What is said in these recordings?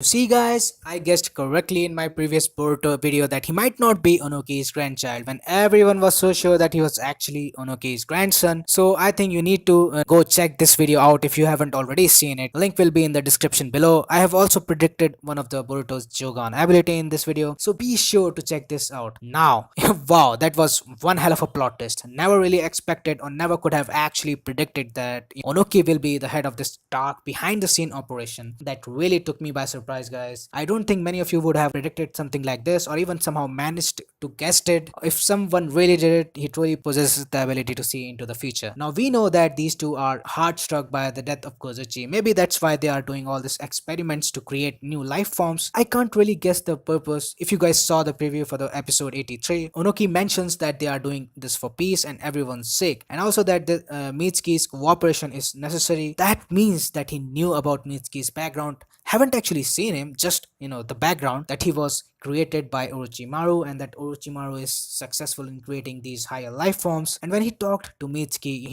See guys, I guessed correctly in my previous Boruto video that he might not be Ōnoki's grandchild when everyone was so sure that he was actually Ōnoki's grandson. So I think you need to go check this video out if you haven't already seen it. Link will be in the description below. I have also predicted one of the Boruto's Jogan ability in this video, so be sure to check this out. Now, wow, that was one hell of a plot twist. Never really expected or never could have actually predicted that Ōnoki will be the head of this dark behind the scene operation. That really took me by surprise, guys. I don't think many of you would have predicted something like this or even somehow managed to guess it. If someone really did it, he truly possesses the ability to see into the future. Now we know that these two are heart struck by the death of Kozuchi. Maybe that's why they are doing all these experiments to create new life forms. I can't really guess the purpose. If you guys saw the preview for the episode 83, Ōnoki mentions that they are doing this for peace and everyone's sake, and also that the Mitsuki's cooperation is necessary. That means that he knew about Mitsuki's background, haven't actually seen him, just the background, that he was created by Orochimaru and that Orochimaru is successful in creating these higher life forms. And when he talked to Mitsuki,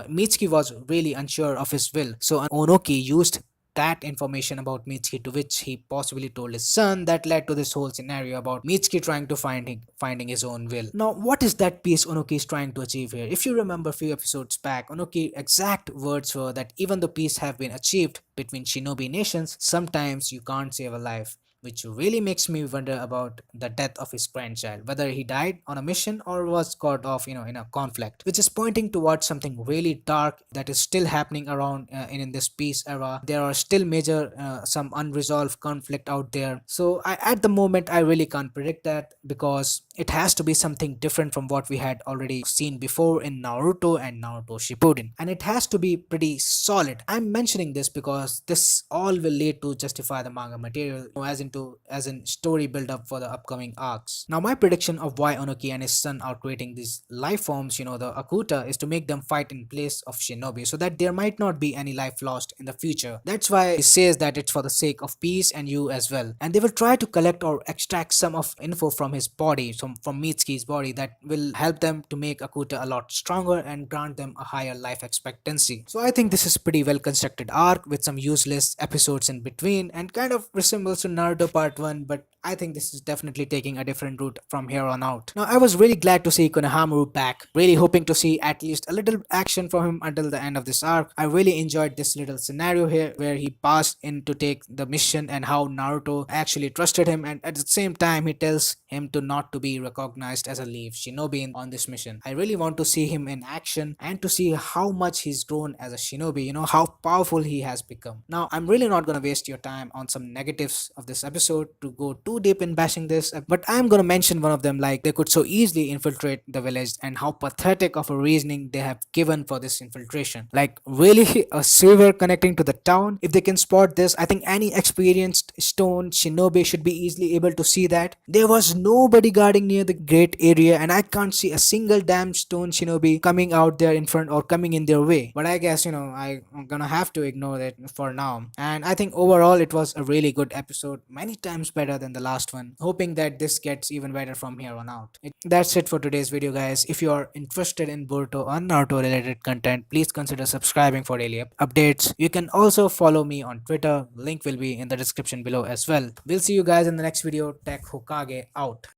Mitsuki was really unsure of his will, so Ōnoki used that information about Mitsuki, to which he possibly told his son. That led to this whole scenario about Mitsuki trying to finding his own will. Now, what is that piece Ōnoki is trying to achieve here? If you remember a few episodes back, Ōnoki exact words were that even though peace have been achieved between shinobi nations, sometimes you can't save a life, which really makes me wonder about the death of his grandchild, whether he died on a mission or was caught off, in a conflict, which is pointing towards something really dark that is still happening around in this peace era. There are still major some unresolved conflict out there. So at the moment, I really can't predict that, because it has to be something different from what we had already seen before in Naruto and Naruto Shippuden, and it has to be pretty solid. I'm mentioning this because this all will lead to justify the manga material, as in story build up for the upcoming arcs. Now, my prediction of why Ōnoki and his son are creating these life forms, the Akuta, is to make them fight in place of shinobi, so that there might not be any life lost in the future. That's why he says that it's for the sake of peace and you as well. And they will try to collect or extract some of info from his body, from Mitsuki's body, that will help them to make Akuta a lot stronger and grant them a higher life expectancy. So I think this is pretty well constructed arc with some useless episodes in between, and kind of resembles to Naruto part 1, but I think this is definitely taking a different route from here on out. Now, I was really glad to see Konohamaru back, really hoping to see at least a little action from him until the end of this arc. I really enjoyed this little scenario here where he passed in to take the mission and how Naruto actually trusted him, and at the same time he tells him to not to be recognized as a leaf shinobi on this mission. I really want to see him in action and to see how much he's grown as a shinobi, how powerful he has become. Now, I'm really not gonna waste your time on some negatives of this episode to go too deep in bashing this, but I'm gonna mention one of them, like they could so easily infiltrate the village and how pathetic of a reasoning they have given for this infiltration. Like, really, a sewer connecting to the town? If they can spot this, I think any experienced stone shinobi should be easily able to see that. There was nobody guarding near the great area, and I can't see a single damn stone shinobi coming out there in front or coming in their way. But I guess, I'm gonna have to ignore it for now. And I think overall it was a really good episode, many times better than the last one. Hoping that this gets even better from here on out. That's it for today's video, guys. If you are interested in Boruto or Naruto related content, please consider subscribing for daily updates. You can also follow me on Twitter. Link will be in the description below as well. We'll see you guys in the next video. TecHokage out.